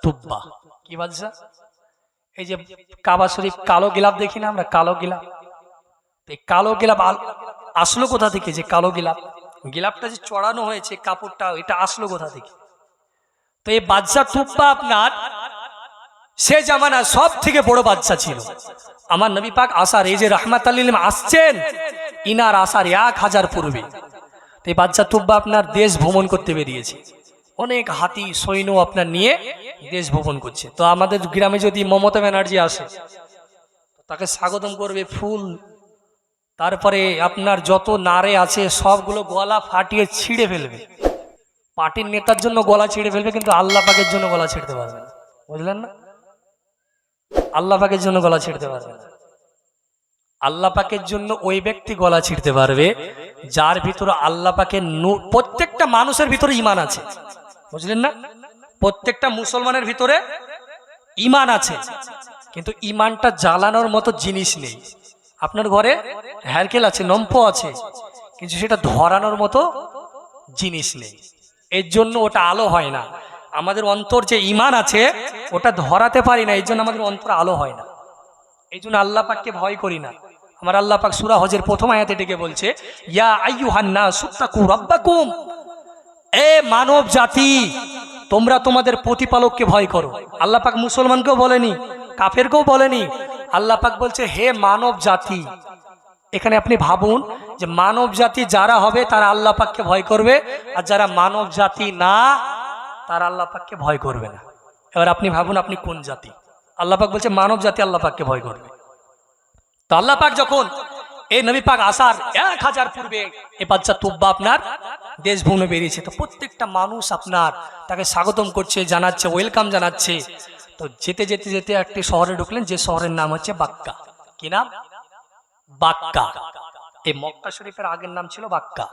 তুব্বা। কি বাদশা? এই যে কাবা শরীফ কালো গিলাপ দেখি না আমরা, কালো গিলাপ। এই কালো গিলাপ আসলো কোথা থেকে? যে কালো গিলাপ, গিলাপটা যে চড়ানো হয়েছে কাপড়টা, এটা আসলো কোথা থেকে? তো এই বাদশা তুব্বা আপনার সে জামানা সব থেকে বড় বাদশা ছিল। আমার নবী পাক আসার, এই যে রাহমাতুল লিল আলামিন আসছেন, ইনার আসার 1000 পূর্বে তো এই বাদশা তুব্বা আপনার দেশ ভ্রমণ করতে বেরিয়েছে। অনেক হাতি সৈন্য আপনার নিয়ে দেশ ভ্রমণ করছে। তো আমাদের গ্রামে যদি মমতা ব্যানার্জি আসে, তাকে স্বাগতম করবে ফুল, তারপরে আপনার যত নারে আছে সবগুলো গলা ফাটিয়ে ছিঁড়ে ফেলবে। পার্টির নেতার জন্য গলা ছিঁড়ে ফেলবে, কিন্তু আল্লাহ পাকের জন্য গলা ছিঁড়তে পারবে না। বুঝলেন না? আল্লাহ পাকের জন্য গলা ছিঁড়তে পারবে না। আল্লাহ পাকের জন্য ওই ব্যক্তি গলা ছিঁড়তে পারবে যার ভিতরে আল্লাহ পাকের নূর। প্রত্যেকটা মানুষের ভিতরে ঈমান আছে, বুঝলেন না? প্রত্যেকটা মুসলমানের ভিতরে ঈমান আছে, কিন্তু ঈমানটা জ্বালানোর মতো জিনিস নেই। আপনার ঘরে হ্যারকেল আছে, নম্প আছে, কিন্তু সেটা ধরানোর মতো জিনিস নেই। এর জন্য ওটা আলো হয় না। আমাদের অন্তর যে ঈমান আছে ওটা ধরাতে পারি না, এই জন্য আমাদের অন্তর আলো হয় না। এই জন্য আল্লাহ পাককে ভয় করি না। আমার আল্লাহ পাক সূরা হজের প্রথম আয়াতে ডেকে বলছে, ইয়া আইয়ুহান নাস তাকু রাব্বাকুম, এ মানব জাতি তোমরা তোমাদের প্রতিপালককে ভয় করো। আল্লাহ পাক মুসলমানকেও বলেনি, কাফেরকেও বলেনি, আল্লাহ পাক বলছে হে মানব জাতি। এখানে আপনি ভাবুন যে মানব জাতি যারা হবে তারা আল্লাহ পাককে ভয় করবে, আর যারা মানব জাতি না তারা আল্লাহ পাককে ভয় করবে না। এবার আপনি ভাবুন আপনি কোন জাতি? আল্লাহ পাক বলছে মানব জাতি আল্লাহ পাককে ভয় করবে। তো আল্লাহ পাক যখন এই নবী পাক আসার 1000 পূর্বে এ বাদশা তুব্বা আপনার দেশ ভ্রমণে বেরিয়েছে, তো প্রত্যেকটা মানুষ আপনার তাকে স্বাগতম করছে, জানাচ্ছে, ওয়েলকাম জানাচ্ছে। তো যেতে যেতে যেতে একটি শহরে ঢুকলেন, যে শহরের নাম হচ্ছে বাক্কা। কি নাম? বাক্কা। এই মক্কা শরীফের আগের নাম ছিল বাক্কা।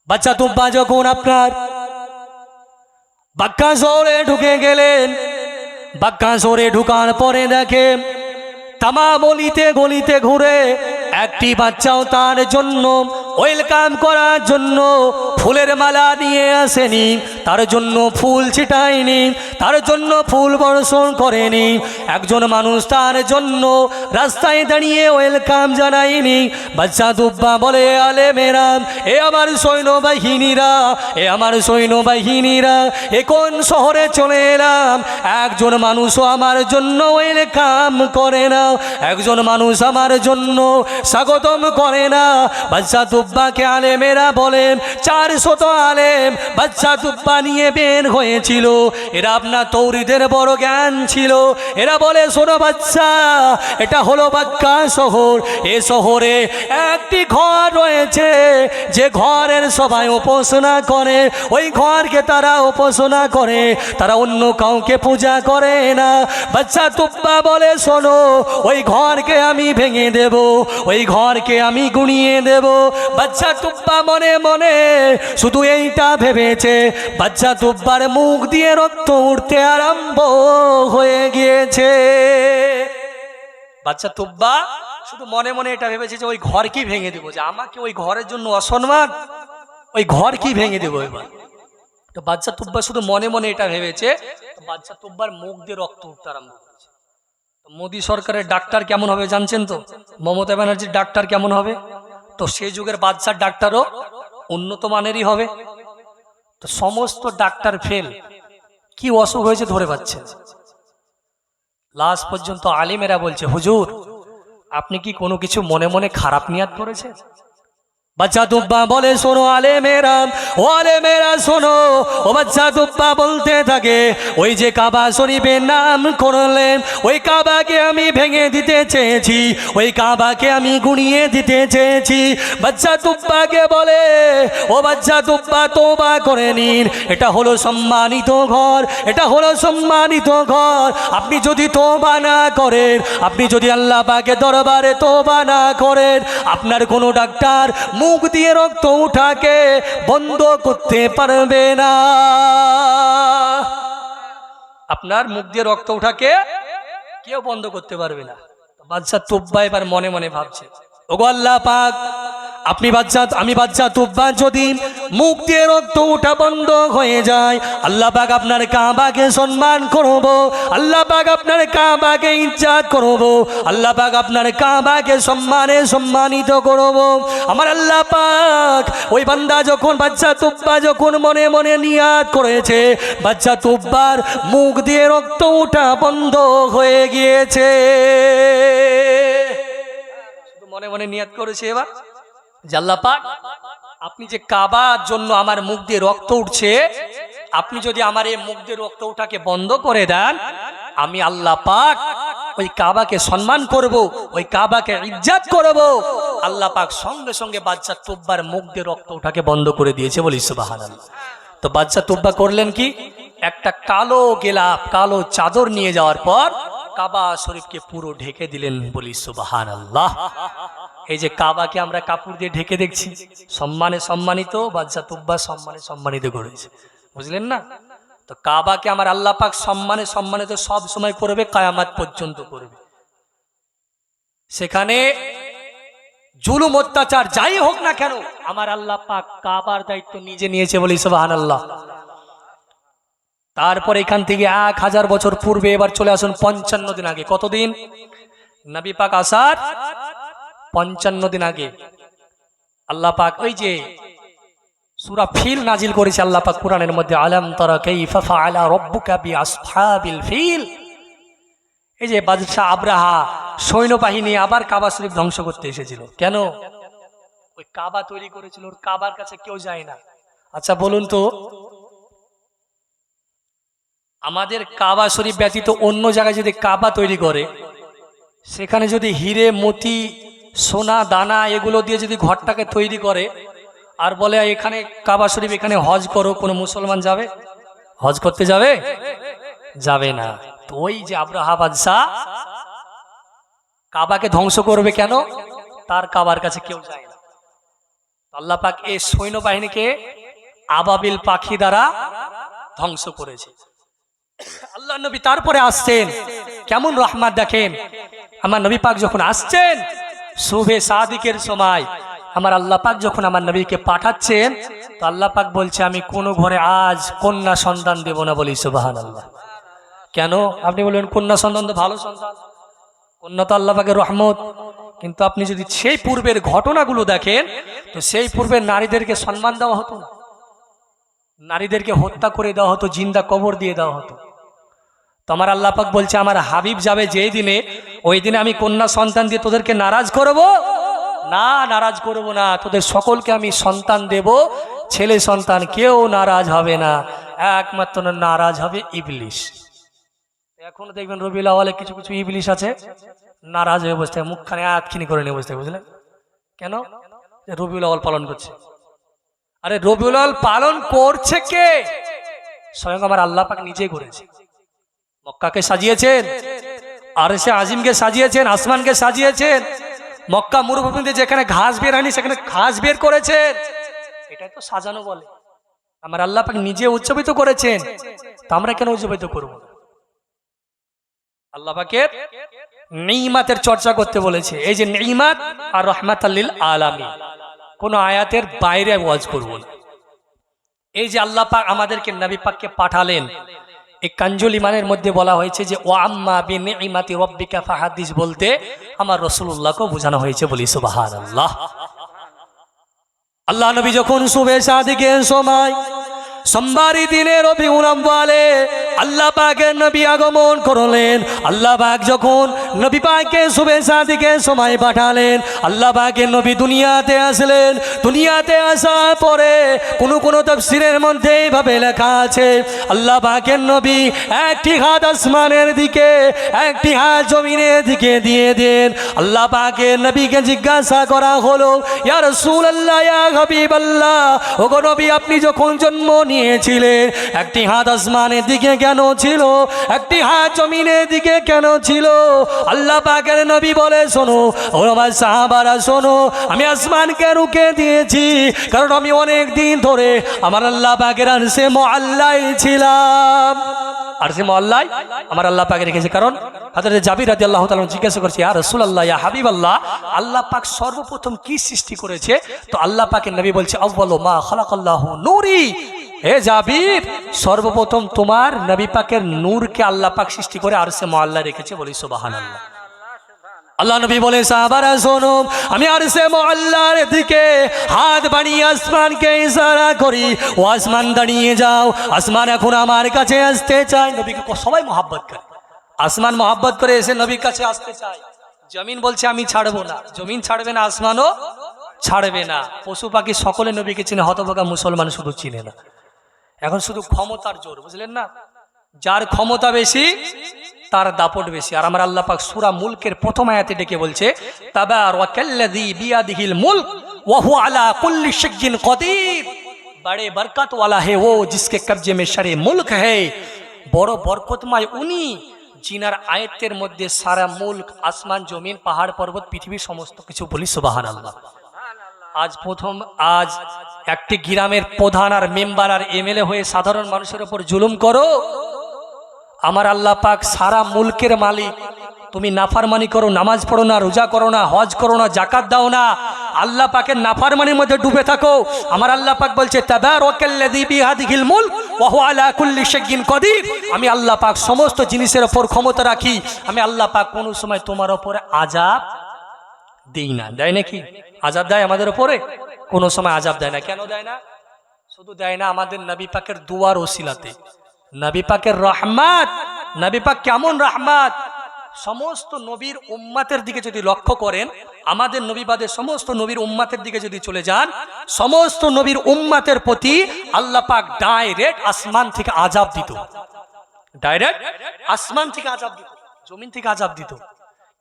বাদশা তুব্বা যখন আপনার বাক্কা শহরে ঢুকে গেলেন, বাক্কা শহরে ঢুকার পরে দেখে তামা গলিতে গলিতে ঘুরে একটি বাচ্চাও তার জন্য ওয়েলকাম করার জন্য ফুলের মালা নিয়ে আসেনি, তার জন্য ফুল ছিটায়নি, তার জন্য ফুল বর্ষণ করেনি। একজন মানুষ তার জন্য রাস্তায় দাঁড়িয়ে ওয়েলকাম জানায়নি। বাদশা তুব্বা বলে, আলে মেরা, এ আমার সৈন্যবাহিনীরা, এ আমার সৈন্যবাহিনীরা, এ কোন শহরে চলে এলাম? একজন মানুষও আমার জন্য ওয়েলকাম করে না, একজন মানুষ আমার জন্য স্বাগতম করে না। বাদশা তুব্বাকে আলেমেরা বলেন 400 আলেম বাদশা তুব্বা নিয়ে বের হয়েছিল। এরা আপনার তৌরিদের বড় জ্ঞান ছিল। এরা বলে, শোনো বাদশা, এটা হলো বাক্কা শহর। এ শহরে একটি ঘর রয়েছে, যে ঘরের সবাই উপাসনা করে, ওই ঘরকে তারা উপাসনা করে, তারা অন্য কাউকে পূজা করে না। বাদশা তুব্বা বলে, শোনো, ওই ঘরকে আমি ভেঙে দেব, ওই ঘরকে আমি গুঁড়িয়ে দেব। বাদশা তুব্বা মনে মনে শুধু এইটা ভেবেছে। বাদশা তুব্বার মুখ দিয়ে রক্ত উঠতে আরম্ভ হয়ে গিয়েছে। বাদশা তুব্বা শুধু মনে মনে এটা ভেবেছে যে ওই ঘর কি ভেঙে দেবো, যে আমাকে ওই ঘরের জন্য অসম্মান, ওই ঘর কি ভেঙে দেবো এবার। তো বাদশা তুব্বা শুধু মনে মনে এটা ভেবেছে। তো বাদশা তুব্বার মুখ দিয়ে রক্ত উঠতে আরম্ভ করেছে। মোদী সরকারের ডাক্তার কেমন হবে জানছেন তো? মমতা ব্যানার্জির ডাক্তার কেমন হবে? তো সেই যুগের বাদশার ডাক্তারও উন্নত মানেরই হবে। তো সমস্ত ডাক্তার ফেল, কি অসুখ হয়েছে ধরে পাচ্ছেন। লাস্ট পর্যন্ত আলিমেরা বলছে, হুজুর আপনি কি কোনো কিছু মনে মনে খারাপ নিয়াত করেছেন? বাদশা তুব্বা বলে, শোনো আলেমেরা, ও আলেমেরা শোনো। ও বাদশা তুব্বা বলতে থাকে, ওই যে কাবা শরীফের নাম করলেন, ওই কাবাকে আমি ভেঙে দিতে চেয়েছি, ওই কাবাকে আমি গুঁড়িয়ে দিতে চেয়েছি। বাদশা তুব্বাকে বলে, ও বাদশা তুব্বা তওবা করে নিন, এটা হলো সম্মানিত ঘর, এটা হলো সম্মানিত ঘর। আপনি যদি তওবা না করেন, আপনি যদি আল্লাহ পাকের দরবারে তওবা না করেন, আপনার কোনো ডাক্তার মুখ দিয়ে রক্ত উঠাকে বন্ধ করতে পারবে না। আপনার মুখ দিয়ে রক্ত উঠাকে কেউ বন্ধ করতে পারবে না। বাদশা তুব্বা এবার মনে মনে ভাবছে, ওগো আল্লাহ পাক, আমি বাচ্চা তুব্বা যদি মুখ দিয়ে রক্ত ওঠা বন্ধ হয়ে যায়, আল্লাহ পাক আপনার কাবাকে সম্মান করব, আল্লাহ পাক আপনার কাবাকে ইজ্জত করব, আল্লাহ পাক আপনার কাবাকে সম্মানিত করব। আমার আল্লাহ পাক ওই বান্দা যখন বাচ্চা তুব্বা যখন মনে মনে নিয়াত করেছে, বাচ্চা তুব্বার মুখ দিয়ে রক্ত ওঠা বন্ধ হয়ে গিয়েছে। মনে মনে নিয়াত করেছে এবার যে আল্লাহ পাক আপনি যে কাবার জন্য আমার মুখ দিয়ে রক্ত উঠছে, আপনি যদি আমার এই মুখ দিয়ে রক্ত উঠাকে বন্ধ করে দেন, আমি আল্লাহ পাক ওই কাবাকে সম্মান করব, ওই কাবাকে ইজ্জত করব। আল্লাহ পাক সঙ্গে সঙ্গে বাচ্চা তুব্বার মুখ দিয়ে রক্ত উঠাকে বন্ধ করে দিয়েছে, বলি সুবহানাল্লাহ। তো বাচ্চা তুব্বা করলেন কি, একটা কালো গেলাপ কালো চাদর নিয়ে যাওয়ার পর কাবা শরীফকে পুরো ঢেকে দিলেন, বলি সুবহানাল্লাহ। এই যে কাবাকে আমরা কাপড় দিয়ে ঢেকে দেখছি, সম্মানিত, বাচ্চা তুব্বা সম্মানিত করেছে, বুঝলেন না? তো কাবাকে আমার আল্লাহ পাক সম্মানিত সব সময় করবে, কিয়ামত পর্যন্ত করবে। সেখানে জুলুম অত্যাচার যাই হোক না কেন, আমার আল্লাহ পাক কাবার দায়িত্ব নিজে নিয়েছে, বলি সুবহানাল্লাহ। তারপর এখান থেকে 1000 বছর পূর্বে এবার চলে আসুন 55 দিন আগে। কতদিন? নবী পাক আসার 55 দিন আগে আল্লাহ পাক ওই যে সূরা ফিল নাজিল করেছে আল্লাহ পাক কোরআনের মধ্যে, আলাম তারা কাইফা ফাআলা রাব্বুকা বিআসহাবিল ফিল। এই যে বাদশা আব্রাহা সৈন্যবাহিনী আবার কাবা শরীফ ধ্বংস করতে এসেছিল। কেন? ওই কাবা তৈরি করেছিল, ওর কাবার কাছে কেউ যায় না। আচ্ছা বলুন তো, আমাদের কাবা শরীফ ব্যতীত অন্য জায়গায় যদি কাবা তৈরি করে, সেখানে যদি হিরে মতি সোনা দানা এগুলো দিয়ে যদি ঘরটাকে তৈরি করে আর বলে এখানে কাবা শরীফ এখানে হজ করো, কোনো মুসলমান যাবে? হজ করতে যাবে? যাবে না। তো ওই যে আব্রাহা বাদশাহ কাবাকে ধ্বংস করবে কেন? তার কাবার কাছে কেউ যায় না। আল্লাহ পাক এই সৈন্যবাহিনীকে আবাবিল পাখি দ্বারা ধ্বংস করেছে। আল্লাহ নবী তারপরে আসছেন, কেমন রহমত দেখেন। আমার নবী পাক যখন আসছেন শুভে সাদিকের সময়, আমার আল্লাহ পাক যখন আমার নবীকে পাঠাচ্ছেন, তো আল্লাহ পাক বলছে আমি কোনো ঘরে আজ কন্যা সন্তান দেব না, বলি সুবহানাল্লাহ। কেন? আপনি বলবেন কন্যা সন্তান তো ভালো সন্তান, কন্যা তো আল্লাহ পাকের রহমত। কিন্তু আপনি যদি সেই পূর্বের ঘটনাগুলো দেখেন, তো সেই পূর্বের নারীদেরকে সম্মান দেওয়া হতো না, নারীদেরকে হত্যা করে দেওয়া হতো, জিন্দা কবর দিয়ে দেওয়া হতো। তো আমার আল্লাহ পাক বলছে আমার হাবিব যাবে যেই দিনে, ওই দিনে আমি কন্যা সন্তান দিয়ে তোদেরকে নারাজ করব না, নারাজ করব না, তোদের সকলকে আমি সন্তান দেব, ছেলে সন্তান, কেউ নারাজ হবে না, একমাত্র নারাজ হবে ইবলিশ। এখনো দেখবেন রবিউল আউয়ালে কিছু কিছু ইবলিশ আছে নারাজ হয়ে বসতে, মুখখানে আতখিনি করে নিয়ে বসতে, বুঝলেন? কেন? রবিউল আউয়াল পালন করছে। আরে রবিউল আউয়াল পালন করছে কে? স্বয়ং আমার আল্লাহ পাক নিজেই করেছে। মক্কাকে সাজিয়েছেন, আরশে আজিমকে সাজিয়েছেন, আসমানকে সাজিয়েছেন, মক্কা মরুভূমিতে যেখানে ঘাস বের হয়নি সেখানে ঘাস বের করেছেন। এটাই তো সাজানো বলে। আমার আল্লাহ পাক নিজে উজ্জীবিত করেছেন, তো আমরা কেন উজ্জীবিত করব? আল্লাহ পাকের নিয়ামতের চর্চা করতে বলেছে। এই যে নিয়ামত আর রাহমাতাল লিল আলামিন, কোন আয়াতের বাইরে ওয়াজ করব না। এই যে আল্লাহ পাক আমাদেরকে নবী পাককে পাঠালেন, এই কানজুল ইমানের মধ্যে বলা হয়েছে যে ওয়া আম্মা বিনিমাতি রাব্বিকা ফাহাদিস বলতে আমার রাসূলুল্লাহকে বোঝানো হয়েছে, বলি সুবহানাল্লাহ। আল্লাহ নবী যখন শুভে সাদিকের সময় সোমবারই দিনে রবিউল আউয়ালে আল্লাহ পাকের নবী আগমন করলেন। আল্লাহ পাক যখন নবী পাককে শুভে সাদিকের সময় পাঠালেন, আল্লাহ পাকের নবী দুনিয়াতে আসলেন। দুনিয়াতে আসার পরে কোন তাফসীরের মধ্যে এইভাবে লেখা আছে, আল্লাহ পাকের নবী একটি হাত আসমানের দিকে, একটি হাত জমিনের দিকে দিয়ে দেন। আল্লাহ পাকের নবীকে জিজ্ঞাসা করা হলো, ইয়া রাসূলুল্লাহ, ইয়া হাবিবাল্লাহ, ওগো নবী আপনি যখন জন্ম নিয়েছিলেন একটি হাত আসমানের দিকে কেন ছিল, একটি হাত জমিনের দিকে কেন ছিল? আল্লাহ পাকের নবী বলে, শোনো ও আমার সাহাবারা শোনো, আমি আসমানকে রুকে দিয়েছি কারণ আমি অনেক দিন ধরে আমার আল্লাহ পাকের আরশে মুআল্লায় ছিলাম। আরশে মুআল্লায় আমার আল্লাহ পাকে রেখেছে, কারণ হযরত জাবির রাদিয়াল্লাহু তাআলা জিজ্ঞাসা করছে, ইয়া রাসূলুল্লাহ, ইয়া হাবিবাল্লাহ, আল্লাহ পাক সর্বপ্রথম কি সৃষ্টি করেছে? তো আল্লাহ পাকের নবী বলছে, আউয়ালু মা খালাকাল্লাহু নূরি। হে জাবির, সর্বপ্রথম তোমার নবী পাকের নূরকে আল্লাহ পাক সৃষ্টি করে আরশে মুআল্লা রেখেছে। বলি সুবহানাল্লাহ। আল্লাহ নবী বলে, সাহাবারা শোনো, আমি আরশে মুআল্লার দিকে হাত বাড়িয়ে আসমানকে ইশারা করি, ও আসমান দাঁড়িয়ে যাও, আসমান এখন আমার কাছে আসতে চায়। নবীকে সবাই মহব্বত করে, আসমান মহব্বত করে এসে নবীর কাছে আসতে চায়। জমিন বলছে আমি ছাড়বো না, জমিন ছাড়বে না, আসমানও ছাড়বে না। পশু পাখি সকলে নবীকে চিনে, হতভাগা মুসলমান শুধু চিনে না। এখন শুধু ক্ষমতার জোর, বুঝলেন না? যার ক্ষমতা বেশি তার দাপট বেশি। আর আমার আল্লাহ পাক সূরা মুলকের প্রথম আয়াতে ডেকে বলছে, তাবারাকাল্লাযী বিয়াদিহিল মুলক ওয়া হুয়া আলা কুল্লি শাইইন কদির। বড়ে বরকত वाला है वो जिसके कब्जे में शरे मुल्क है। বড় বরকতময় উনি, জিনার আয়াতের মধ্যে সারা মুলক, আসমান জমিন পাহাড় পর্বত পৃথিবীর সমস্ত কিছু। বলি সুবহানাল্লাহ। আজ একটি গ্রামের প্রধান আর মেম্বার আর এমএলএ হয়ে সাধারণ মানুষের উপর জুলুম করো। আমার আল্লাহ পাক সারা মুলকের মালিক, তুমি নাফরমানি করো, নামাজ পড়ো না, রোজা করো না, হজ করো না, যাকাত দাও না, আল্লাহ পাকের নাফরমানির মধ্যে ডুবে থাকো। আমার আল্লাহ পাক বলছে, তাবারাকাল্লাযী বিয়াদিহিল মুলক ওয়া হুয়া আলা কুল্লি শাইইন কদির। আমি আল্লাহ পাক সমস্ত জিনিসের উপর ক্ষমতা রাখি। আমি আল্লাহ পাক কোনো সময় তোমার উপরে আযাব দেই না। দেয় নাকি? আযাব দেয় আমাদের উপরে? কোনো সময় আযাব দেয় না। কেন দেয় না? শুধু দেয় না আমাদের নবী পাকের দুয়ার ওসিলাতে, নবী পাকের রহমত। নবী পাক কেমন রহমত! সমস্ত নবীর উম্মতের দিকে যদি লক্ষ্য করেন, আমাদের নবীবাদের সমস্ত নবীর উম্মতের দিকে যদি চলে যান, সমস্ত নবীর উম্মতের প্রতি আল্লাহ পাক ডাইরেক্ট আসমান থেকে আযাব দিত। ডাইরেক্ট আসমান থেকে আযাব দিত, জমিন থেকে আযাব দিত।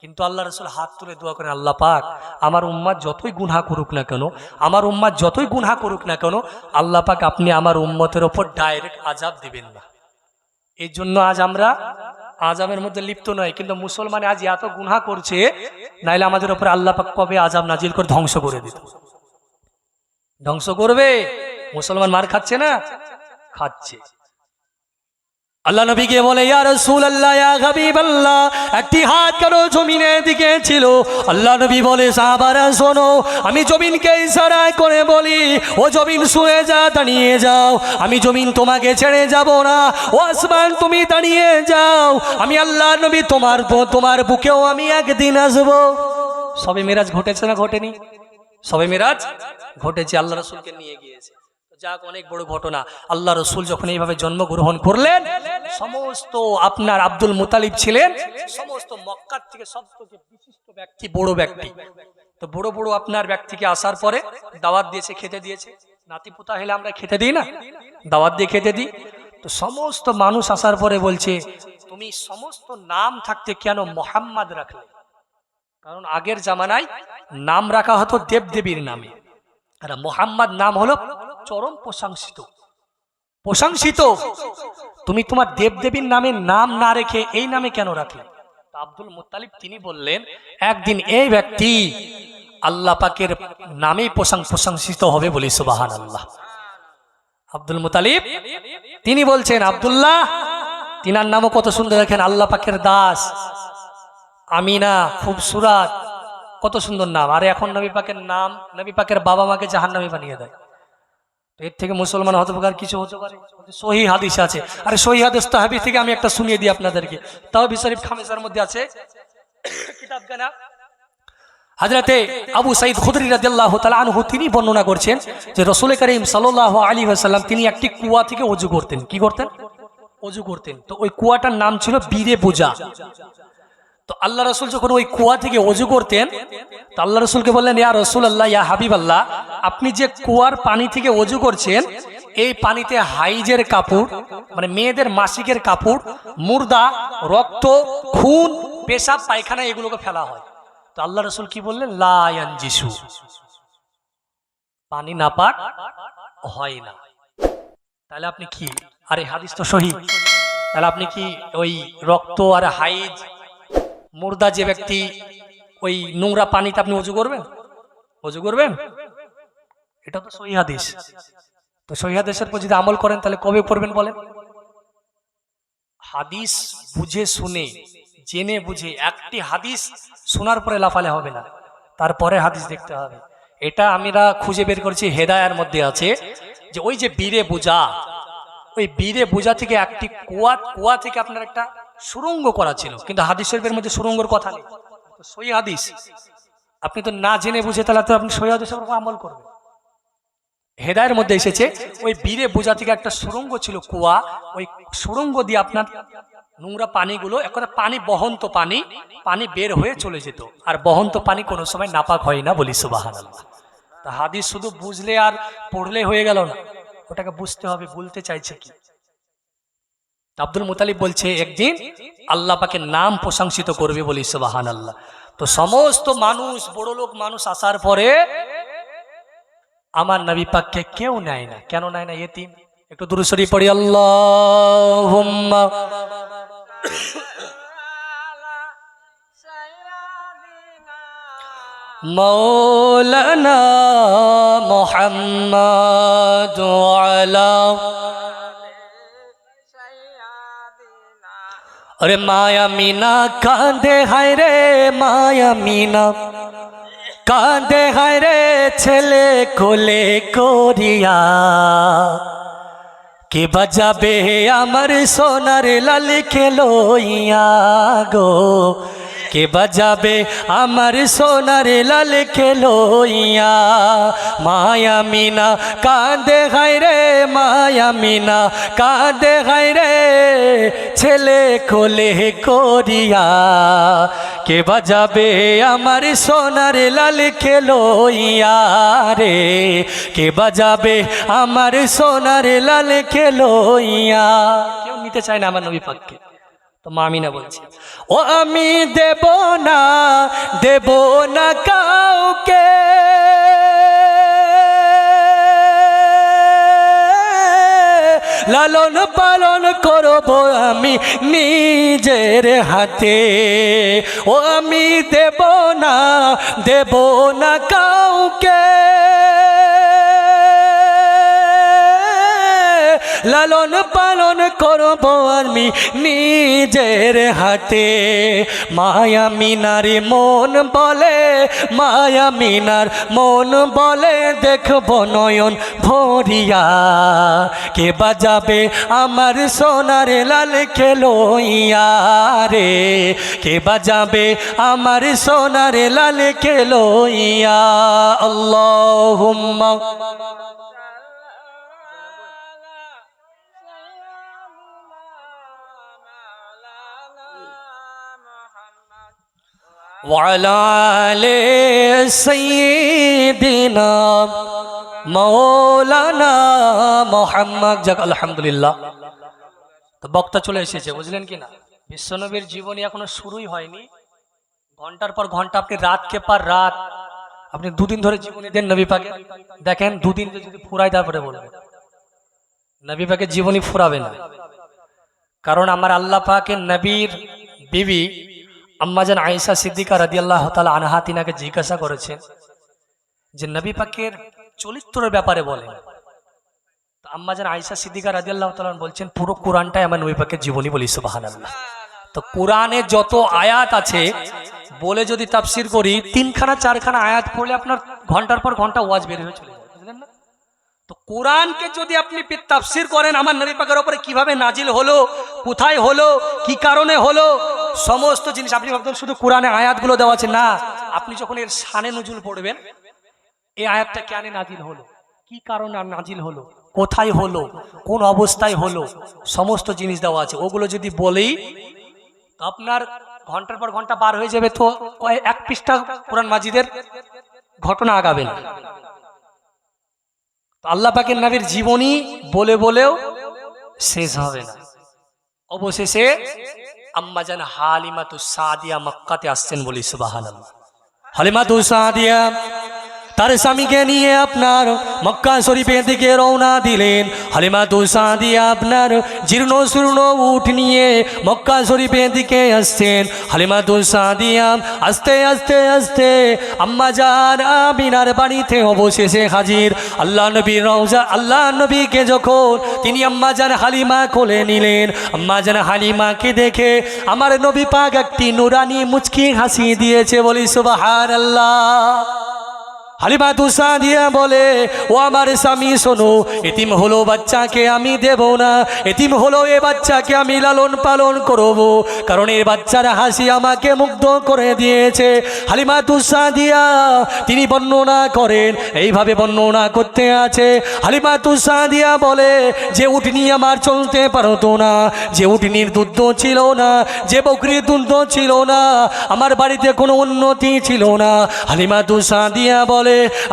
কিন্তু আল্লাহ রাসূল হাত তুলে দোয়া করেন, আল্লাহ পাক আমার উম্মত যতই গুনাহ করুক না কেন, আমার উম্মত যতই গুনাহ করুক না কেন, আল্লাহ পাক আপনি আমার উম্মতের ওপর ডাইরেক্ট আযাব দিবেন না। এই জন্য আজ আমরা আযাবের মধ্যে লিপ্ত নয়। কিন্তু মুসলমান আজ এত গুনাহ করছে, নাইলে আমাদের উপরে আল্লাহ পাক কবে আযাব নাজিল করে ধ্বংস করে দিত। ধ্বংস করবে। মুসলমান মার খাচ্ছে না? খাচ্ছে। আল্লাহ নবীকে বলে, ইয়া রাসূলুল্লাহ, ইয়া হাবিবাল্লাহ, একটি হাত কেন জমিনের দিকে ছিল? আল্লাহ নবী বলে, সাহাবারা শোনো, আমি জমিনকে ইশারা করে বলি, ও জমিন শুয়ে যা, দাঁড়িয়ে যাও, আমি জমিন তোমাকে ছেড়ে যাব না। ও আসমান তুমি দাঁড়িয়ে যাও, আমি আল্লাহ নবী তোমার বুকেও আমি একদিন আসব। সবে মিরাজ ঘটেছে না ঘটেনি? সবে মিরাজ ঘটেছে, আল্লাহ রাসূলকে নিয়ে গিয়েছে। যাক, অনেক বড় ঘটনা। আল্লাহ রসুল যখন এইভাবে জন্মগ্রহণ করলেন, সমস্ত আপনার আব্দুল মুতালিব ছিলেন সমস্ত মক্কার থেকে সবথেকে বিশিষ্ট ব্যক্তি, বড় ব্যক্তি। তো বড় বড় আপনার ব্যক্তিকে আসার পরে দাওয়াত দিয়েছে, খেতে দিয়েছে। নাতিপুতা হলে আমরা খেতে দিই না, দাওয়াত দিয়ে খেতে দিই। তো সমস্ত মানুষ আসার পরে বলছে, তুমি সমস্ত নাম থাকতে কেন মোহাম্মদ রাখলে? কারণ আগের জামানায় নাম রাখা হতো দেবদেবীর নামে, আর মোহাম্মদ নাম হলো চরম প্রশংসিত। প্রশংসিত তুমি তোমার দেবদেবীর নামে নাম না রেখে এই নামে কেন রাখলে? আব্দুল মুত্তালিব তিনি বললেন, একদিন এই ব্যক্তি আল্লাহ পাকের নামেই প্রশংসিত হবে। বলি সুবহানাল্লাহ। আব্দুল মুত্তালিব তিনি বলছেন, আব্দুল্লাহ, তিনার নামও কত সুন্দর, দেখেন, আল্লাহ পাকের দাস, আমিনা, খুবসুরাত, কত সুন্দর নাম। আরে এখন নবী পাকের নাম, নবী পাকের বাবা মাকে জাহান্নামী বানিয়ে দেয়। এর থেকে মুসলমান হতভাগার কিছু হতে পারে? সহি হাদিস আছে। আরে সহি হাদিস তাহাবি থেকে আমি একটা শুনিয়ে দিই আপনাদেরকে। তাওবি শরীফ খামেসার মধ্যে আছে, কিতাবখানা। হযরতে আবু সাঈদ খুদরি রাদিয়াল্লাহু তাআলা আনহু তিনি বর্ণনা করছেন যে রাসূল করিম সাল্লাল্লাহু আলাইহি ওয়াসাল্লাম তিনি একটি কুয়া থেকে ওযু করতেন। কি করতেন? ওযু করতেন। তো ওই কুয়াটার নাম ছিল বীরে বুজা। তো আল্লাহ রাসূল যখন ওই কুয়া থেকে ওযু করতেন, তো আল্লাহ রাসূলকে বললেন, ইয়া রাসূলুল্লাহ, ইয়া হাবিবাল্লাহ, আপনি যে কুয়ার পানি থেকে ওযু করছেন, এই পানিতে হাইজের কাপড়, মানে মেয়েদের মাসিকের কাপড়, মুর্দা, রক্ত, খুন, পেশাব, পায়খানা এগুলোকে ফেলা হয়। তো আল্লাহ রাসূল কি বললেন? লা ইয়ানজিসু, পানি নাপাক হয় না। তাহলে আপনি কি, আরে হাদিস তো সহি, তাহলে আপনি কি ওই রক্ত আর হাইজ, মুর্দা যে ব্যক্তি, ওই নোংরা পানিতে আপনি ওযু করবেন? ওযু করবেন? এটা তো সহিহ হাদিস। তো সহিহ হাদিসের উপর যদি আমল করেন তাহলে কবে করবেন বলেন? হাদিস বুঝে শুনে জেনে বুঝে, একটি হাদিস শোনার পরে লাফালে হবে না, তারপরে হাদিস দেখতে হবে। এটা আমরা খুঁজে বের করেছি, হেদায়ার মধ্যে আছে যে ওই যে বীরে বোঝা, ওই বীরে বোঝা থেকে একটি কুয়া থেকে আপনার একটা সুরঙ্গ করা ছিল, কিন্তু হাদিস শরীফের মধ্যে সুরঙ্গর কথা নেই। সহি হাদিস আপনি তো না জেনে বুঝে, তাহলে তো আপনি সহি হাদিসের উপর আমল করবেন। হেদায়ের মধ্যে এসেছে ওই বীরে বোঝা থেকে একটা সুরঙ্গ ছিল, কুয়া, ওই সুরঙ্গ দিয়ে আপনার নোংরা পানিগুলো, একটা পানি বহন্ত পানি বের হয়ে চলে যেত। আর বহন্ত পানি কোনো সময় নাপাক হয় না, বলি সুবহানাল্লাহ। তা হাদিস শুধু বুঝলে আর পড়লে হয়ে গেল না, ওটাকে বুঝতে হবে, বলতে চাইছে কি। আব্দুল মুতালিব বলছে একদিন আল্লাহ পাকের নাম প্রশংসিত করবে, বলি সুবহানাল্লাহ। তো সমস্ত মানুষ, বড় লোক মানুষ আসার পরে আমার নবী পাককে কেউ নেয় না। কেন নেয় না? ইতিম। একটু দুরূদ শরীফ পড়ি, আল্লাহুম্মা মাওলানা মুহাম্মাদ আলা। अरे माया मीना कांदे हाय रे, माया मीना कांदे हाय रे, छेले कोले कोरिया के बजाबे आमर सोनार लाल खेलोइया गो, के बजाबे आमर सोनार लाल खेलोइया। माया मीना कांदे हाय रे, माया मीना कांदे हाय रे, छेले कोले कोरिया के बजाबे आमर सोनार लाल खेलोइया रे, के बजाबे आमर सोनार लाल खेलोइया। क्यों নিতে চায় না আমার নবী পাককে? তো মা আমিনা বলছে, ও আমি দেব না কাউকে, লালন পালন করব আমি নিজের হাতে। ও আমি দেব না কাউকে, লালন পালন করব আমি নিজের হাতে। মায়া মিনার মন বলে, মায়া মিনার মন বলে, দেখব নয়ন ভরিয়া কে বাজাবে আমার সোনার লাল খেলোইয়া রে, কে বাজাবে আমার সোনার লাল খেলোইয়া। আল্লাহুম্মা ওয়ালা আলে সাইয়্যিদিনা মাওলানা মুহাম্মদ। যাক আলহামদুলিল্লাহ। তো বক্তা চলে এসেছে, বুঝলেন কি না? বিশ্বনবীর জীবনী এখনো শুরুই হয়নি, ঘন্টার পর ঘন্টা আপনি রাতকে পার রাত আপনি দুদিন ধরে জীবনী দেন নবী পাকে। দেখেন দুদিন যদি ফুরায় তারপরে বলবেন, নবী পাকের জীবনী ফুরাবে না। কারণ আমার আল্লাহ পাকের নবীর বিবি আম্মাজান আয়েশা সিদ্দিকা রাদিয়াল্লাহু তাআলা আনহা তিনাকে জিজ্ঞাসা করেছেন যে নবী পাকের চরিত্রের ব্যাপারে বলেন। তো আম্মাজান আয়েশা সিদ্দিকা রাদিয়াল্লাহু তাআলা বলছেন পুরো কোরআনটাই আমার নবী পাকের জীবনী, বলি সুবহানাল্লাহ। তো কোরআনে যত আয়াত আছে বলে যদি তাফসীর করি, 3খানা 4খানা আয়াত পড়লে আপনার ঘন্টার পর ঘন্টা ওয়াজ বের হয়ে চলে যায়, বুঝলেন না? তো কোরআনকে যদি আপনি তাফসীর করেন আমার নবী পাকের উপরে কিভাবে নাজিল হলো, কোথায় হলো, কি কারণে হলো, সমস্ত জিনিস আপনি ভাবতেন শুধু কোরআনে আয়াতগুলো দেওয়া আছে না। আপনি যখন এর শানে নুজুল পড়বেন, এই আয়াতটা কেন নাজিল হলো, কি কারণে নাজিল হলো, কোথায় হলো, কোন অবস্থায় হলো, সমস্ত জিনিস দেওয়া আছে। ওগুলো যদি বলেই তো আপনার ঘন্টার পর ঘন্টা পার হয়ে যাবে, তো এক পৃষ্ঠা কোরআন মাজিদের ঘটনা আগাবে না। আল্লাহ পাকের নবীর জীবনী বলে বলেও শেষ হবে না। অবশেষে আম্মাজান হালিমাতুস সাদিয়া মক্কাতে আসছেন, বলি সুবহানাল্লাহ। হালিমাতুস সাদিয়া তার স্বামীকে নিয়ে আপনার মক্কা শরীফের দিকে রওনা দিলেন। হালিমাতুস সাদিয়া আপনার জীর্ণ শীর্ণ উট নিয়ে মক্কা শরীফের দিকে আসছেন। হালিমাতুস সাদিয়া আস্তে আস্তে আস্তে আম্মা জান আমিনার বাড়িতে অবশেষে হাজির। আল্লাহ নবীর রওজা, আল্লাহ নবীকে যখন তিনি আম্মা জান হালিমা কোলে নিলেন, আম্মা জান হালিমাকে দেখে আমার নবী পাক একটি নুরানি মুচকি হাসি দিয়েছে, বলি সুবহানাল্লাহ। হালিমাতুস সাদিয়া বলে, ও আমার স্বামী শোনো, এতিম হলো বাচ্চাকে আমি দেব না, এতিম হলো এ বাচ্চাকে আমি লালন পালন করব, কারণ এই বাচ্চার হাসি আমাকে মুগ্ধ করে দিয়েছে। হালিমাতুস সাদিয়া তিনি বর্ণনা করেন, এইভাবে বর্ণনা করতে আছে। হালিমাতুস সাদিয়া বলে, যে উটনি আমার চলতে পারতো না, যে উটনির দুধ ছিল না, যে বকরির দুধ ছিল না, আমার বাড়িতে কোনো উন্নতি ছিল না। হালিমাতুস সাদিয়া বলে,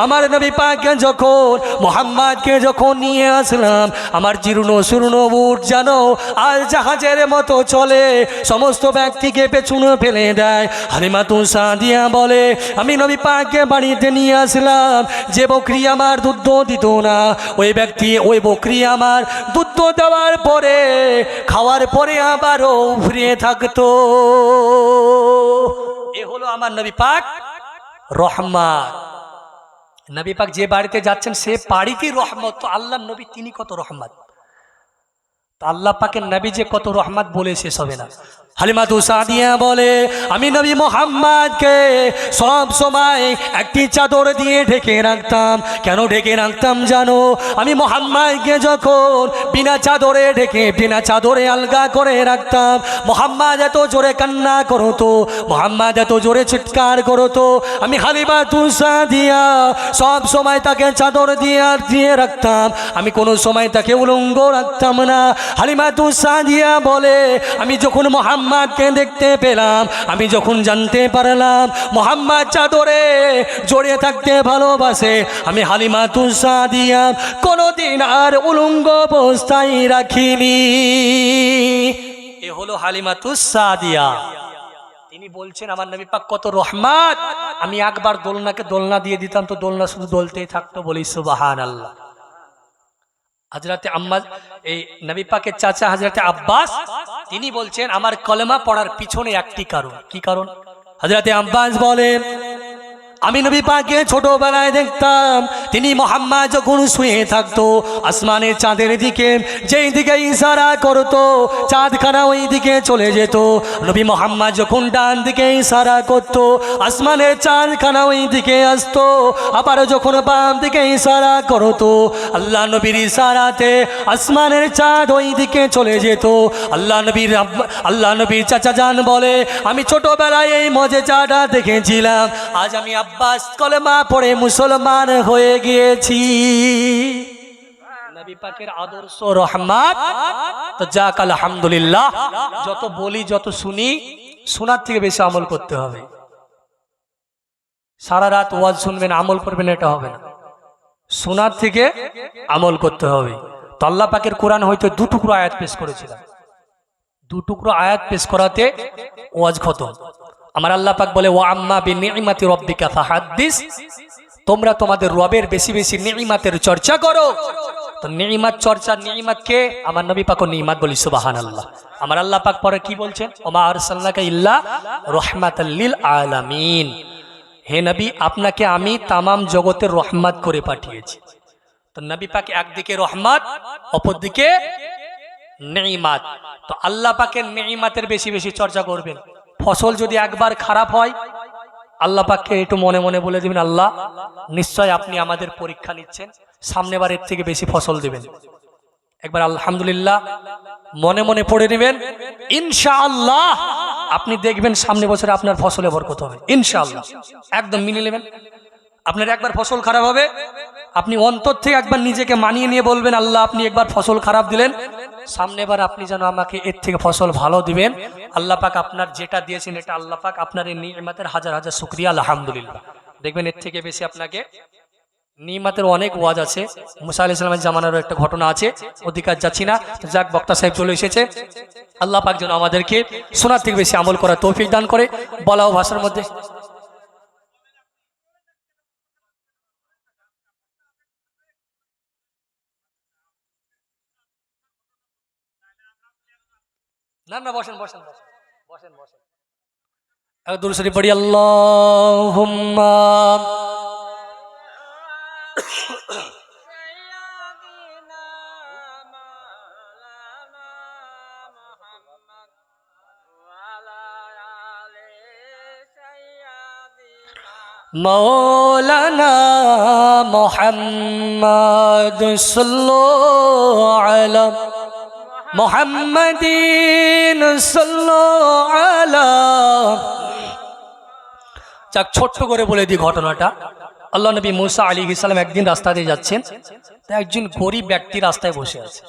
আমার নবী পাককে যখন মুহাম্মদকে যখন নিয়ে আসলাম, আমার জীর্ণ শীর্ণ উট জানো আর জাহাজের মতো চলে, সমস্ত ব্যক্তিকে পেছনে ফেলে দেয়। হালিমাতুস সাদিয়া বলে, আমি নবী পাককে বাড়িতে নিয়ে আসলাম, যে বকরি আমার দুধ দিত না, ওই ব্যক্তি ওই বকরি আমার দুধ দেওয়ার পরে খাওয়ার পরে আবারও উফরে থাকতো। এ হলো আমার নবী পাক রহমান। নবী পাক যে বাড়িতে যাচ্ছেন সে বাড়িতেই রহমত। তো আল্লাহ নবী তিনি কত রহমত, আল্লাহ পাকের নবী যে কত রহমত বলে শেষ হবে না। হালিমাতুস সাদিয়া বলে, আমি নবী মুহাম্মদকে সব সময় একটি চাদর দিয়ে ঢেকে রাখতাম। কেন ঢেকে রাখতাম জানো? আমি মুহাম্মদকে যখন বিনা চাদরে ঢেকে বিনা চাদরে আলগা করে রাখতাম, মুহাম্মদ এত জোরে কান্না করতো, মুহাম্মদ এত জোরে চিৎকার করতো, আমি হালিমাতুস সাদিয়া সব সময় তাকে চাদর দিয়ে রাখতাম, আমি কোনো সময় তাকে উলঙ্গ রাখতাম না। হালিমাতুস সাদিয়া বলে, আমি যখন মুহাম্মদকে দেখতে পেলাম, আমি যখন জানতে পারলাম মুহাম্মদ চাদরে জড়িয়ে থাকতে ভালোবাসে, আমি হালিমাতুস সাদিয়া কোনোদিন আর উলঙ্গ অবস্থায় রাখিনি। এ হলো হালিমাতুস সাদিয়া। তিনি বলছেন আমার নবী পাক কত রহমত। আমি একবার দোলনাকে দোলনা দিয়ে দিতাম তো দোলনা শুধু দোলতেই থাকতো, বলি সুবহানাল্লাহ। হযরতে আম্মা এই নবী পাকের চাচা হযরতে আব্বাস তিনি বলছেন, আমার কলেমা পড়ার পিছনে একটি কারণ। কি কারণ? হযরতে আব্বাস বলেন, আমি নবী পাককে ছোটবেলায় দেখতাম, তিনি মুহাম্মদ যখন শুয়ে থাকতো আসমানের চাঁদের দিকে যেই দিকে ইশারা করতো চাঁদখানা ওই দিকে চলে যেত। নবী মুহাম্মদ যখন ডান দিকে ইশারা করতো আসমানের চাঁদখানা ওই দিকে আসতো। আবার যখন বাম দিকে ইশারা করতো আল্লাহ নবীর ইশারাতে আসমানের চাঁদ ওই দিকে চলে যেত। আল্লাহ নবীর চাচা জান বলে, আমি ছোটবেলায় এই মজেজাটা দেখেছিলাম, আজ আমি আব্বাস কলেমা পড়ে মুসলমান হয়ে গিয়েছি। নবী পাকের আদর্শ রহমত। তো যাক আলহামদুলিল্লাহ, যত বলি যত শুনি শোনার থেকে বেশি আমল করতে হবে। সারা রাত ওয়াজ শুনবেন আমল করবেন এটা হবে না, শোনার থেকে আমল করতে হবে। তো আল্লাহ পাকের কোরআন হয়তো দু টুকরো আয়াত পেশ করেছিলাম, দু টুকরো আয়াত পেশ করাতে ওয়াজ খতম। আমার আল্লাহ পাক বলে, ওয়া আম্মা বিনিমাতি রাব্বিকা ফাহাদ্দিস, তোমরা তোমাদের রবের বেশি বেশি নিমাতের চর্চা করো। তো নিমাত চর্চা, নিমাতকে আমার নবী পাক নিমাত বলি সুবহানাল্লাহ। আমার আল্লাহ পাক পরে কি বলছেন? ওমা আরসালনাকা ইল্লা রাহমাতাল লিল আলামিন, হে নবী আপনাকে আমি তামাম জগতের রহমত করে পাঠিয়েছি। তো নবী পাক একদিকে রহমত, অপরদিকে নিমাত। তো আল্লাহ পাকের নিমাতের বেশি বেশি চর্চা করবেন। ফসল যদি একবার খারাপ হয় আল্লাহ পাককে একটু মনে মনে বলে দিবেন, আল্লাহ নিশ্চয় আপনি আমাদের পরীক্ষা নিচ্ছেন, সামনেবার এর থেকে বেশি ফসল দিবেন। একবার আলহামদুলিল্লাহ মনে মনে পড়ে নেবেন, ইনশাআল্লাহ আপনি দেখবেন সামনে বছরে আপনার ফসলে বরকত হবে ইনশাআল্লাহ। একদম মিলে নেবেন। আপনার একবার ফসল খারাপ হবে, আপনি অন্তর থেকে একবার নিজেকে মানিয়ে নিয়ে বলবেন, আল্লাহ আপনি একবার ফসল খারাপ দিলেন, সামনেবার আপনি যেন আমাকে এর থেকে ফসল ভালো দিবেন। আল্লাহ পাক আপনার যেটা দিয়েছেন এটা আল্লাহ পাক আপনার এই নিমাতের হাজার হাজার শুকরিয়া আলহামদুলিল্লাহ। দেখবেন এর থেকে বেশি আপনাকে নিমাতের অনেক ওয়াজ আছে। মুসা আলাইহিস সালামের জামানারও একটা ঘটনা আছে, অধিকার যাচ্ছি না। যাক, বক্তা সাহেব চলে এসেছে। আল্লাহ পাক যেন আমাদেরকে শোনার থেকে বেশি আমল করার তৌফিক দান করে। বলা ও ভাষার মধ্যে না না, বসেন বসেন বসেন বসেন বসেন। দুরূদ শরীফ পড়ি, আল্লাহুম্মা মৌলানা মুহাম্মদ সাল্লাল্লাহু আলা মুহাম্মাদিন সাল্লাল্লাহু আলা। যাক, ছোট্ট করে বলে দিই ঘটনাটা। আল্লাহ নবী মুসা আলাইহিস সালাম একদিন রাস্তা দিয়ে যাচ্ছেন, তা একজন গরিব ব্যক্তি রাস্তায় বসে আছে।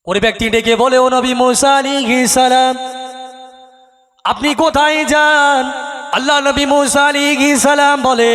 গরিব ব্যক্তি ডেকে বলে, ও নবী মুসা আলাইহিস সালাম, আপনি কোথায় যান? আল্লাহ নবী মুসা আলাইহিস সালাম বলে,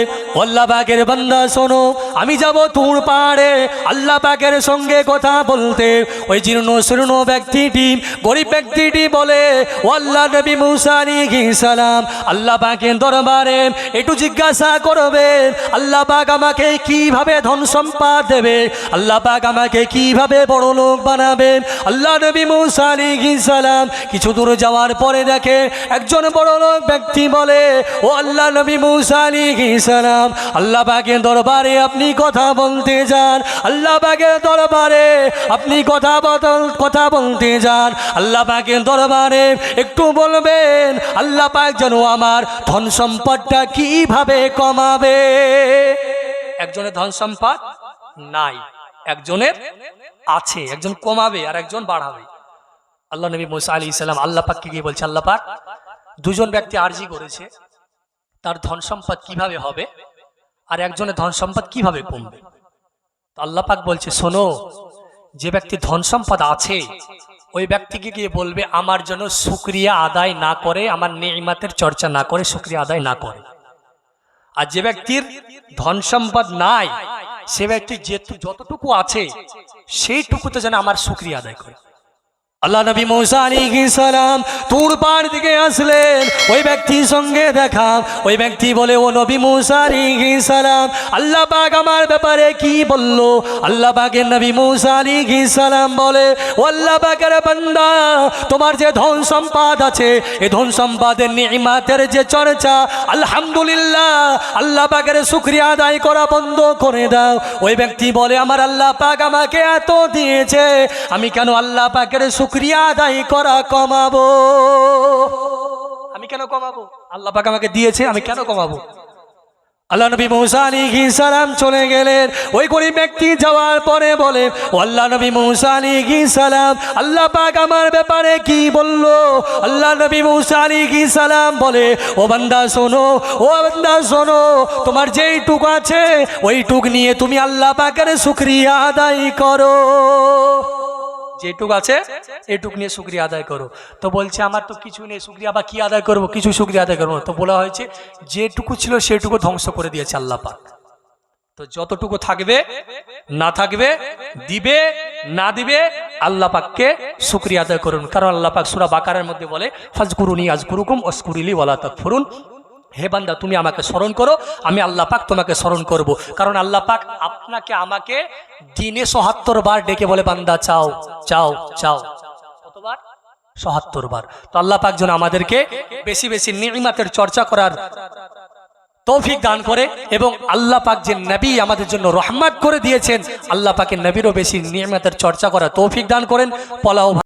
আল্লাহ পাকের বান্দা শোনো, আমি যাব তুর পাহাড়ে আল্লাহ পাকের সঙ্গে কথা বলতে। ওই জীর্ণ শীর্ণ ব্যক্তিটি, গরিব ব্যক্তিটি বলে, ও আল্লাহ নবী মুসা আলাইহিস সালাম, আল্লাহ পাকের দরবারে একটু জিজ্ঞাসা করবেন, আল্লাহ পাক আমাকে কিভাবে ধন সম্পদ দেবে, আল্লাহ পাক আমাকে কিভাবে বড় লোক বানাবেন। আল্লাহ নবী মুসা আলাইহিস সালাম কিছু দূর যাওয়ার পরে দেখে একজন বড় লোক ব্যক্তি বলে, ও আল্লাহ নবী মুসা আলাইহিস সালাম, আল্লাহ পাকের দরবারে আপনি কথা বলতে যান, আল্লাহ পাকের দরবারে আপনি কথা বলতে যান, আল্লাহ পাকের দরবারে একটু বলবেন আল্লাহ পাক যেন আমার ধন সম্পদটা কিভাবে কমাবে। একজনের ধন সম্পদ নাই, একজনের আছে, একজন কমাবে আর একজন বাড়াবে। আল্লাহ নবী মুসা আলাইহিস সালাম আল্লাহ পাককে গিয়ে বলছে, আল্লাহ পাক, দুজন ব্যক্তি আরজি করেছে, তার ধন সম্পদ কিভাবে হবে আর একজনের ধন সম্পদ কিভাবে কমবে। তো আল্লাহ পাক বলছে, শোনো, যে ব্যক্তি ধন সম্পদ আছে ওই ব্যক্তিকে গিয়ে বলবে আমার জন্য শুকরিয়া আদায় না করে, আমার নেইমাতের চর্চা না করে, শুকরিয়া আদায় না করে। আর যে ব্যক্তির ধন সম্পদ নাই সে ব্যক্তি যতটুকু আছে সেইটুকুতে যেন আমার শুকরিয়া আদায় করে। আল্লাহ নবী মুসা আলাইহিস সালাম তুর পাহাড় দিকে আসলেন, ওই ব্যক্তির সঙ্গে দেখা। ওই ব্যক্তি বলে, ও নবী মুসা আলাইহিস সালাম, আল্লাহ পাক আমার ব্যাপারে কি বললো? আল্লাহ পাকের নবী মুসা আলাইহিস সালাম বলে, ও আল্লাহ পাকের বান্দা, তোমার যে ধন সম্পদ আছে এই ধন সম্পদের নিয়ামতের যে চর্চা, আলহামদুলিল্লাহ, আল্লাহ পাকের শুকরিয়া আদায় করা বন্ধ করে দাও। ওই ব্যক্তি বলে, আমার আল্লাহ পাক আমাকে এত দিয়েছে, আমি কেন আল্লাহ পাকের শুকরিয়া আদায় করা কমাবো? আমি কেন কমাবো? আল্লাহ পাক আমাকে দিয়েছে, আমি কেন কমাবো? আল্লাহ নবী মুসা আলাইহিস সালাম চলে গেলেন। ওই গরিব ব্যক্তি যাওয়ার পরে বলে, ও আল্লাহ নবী মুসা আলাইহিস সালাম, আল্লাহ পাক আমার ব্যাপারে কি বললো? আল্লাহ নবী মুসা আলাইহিস সালাম বলে, ও বান্দা শোনো, ও বান্দা শোনো, তোমার যেই টুক আছে ওই টুক নিয়ে তুমি আল্লাহ পাকের শুকরিয়া আদায় করো। যেটুক আছে এটুক নিয়ে শুকরিয়া আদায় করো। তো বলছে, আমার তো কিছু নেই, শুকরিয়া বা কি আদায় করবো, কিছু শুকরিয়া আদায় করবো। তো বলা হয়েছে যেটুকু ছিল সেটুকু ধ্বংস করে দিয়েছে আল্লাহ পাক। তো যতটুকু থাকবে না থাকবে, দিবে না দিবে, আল্লাহ পাককে শুকরিয়া আদায় করুন। কারণ আল্লাহ পাক সূরা বাকারার মধ্যে বলে, ফাজকুরুনি আযকুরুকুম ওয়াশকুরুলি ওয়ালা তাকফুরুন। হে বান্দা, তুমি আমাকে স্মরণ করো, আমি আল্লাহ পাক তোমাকে স্মরণ করব। কারণ আল্লাহ পাক আপনাকে আমাকে দিনে ৭৭ বার ডেকে বলে, বান্দা চাও চাও চাও। কতবার? ৭৭ বার। তো আল্লাহ পাক যেন আমাদেরকে বেশি বেশি নিয়ামতের চর্চা করার তৌফিক দান করে, এবং আল্লাহ পাক যে নবী আমাদের জন্য রহমত করে দিয়েছেন, আল্লাহ পাকের নবীরও বেশি নিয়ামতের চর্চা করার তৌফিক দান করেন। পলাও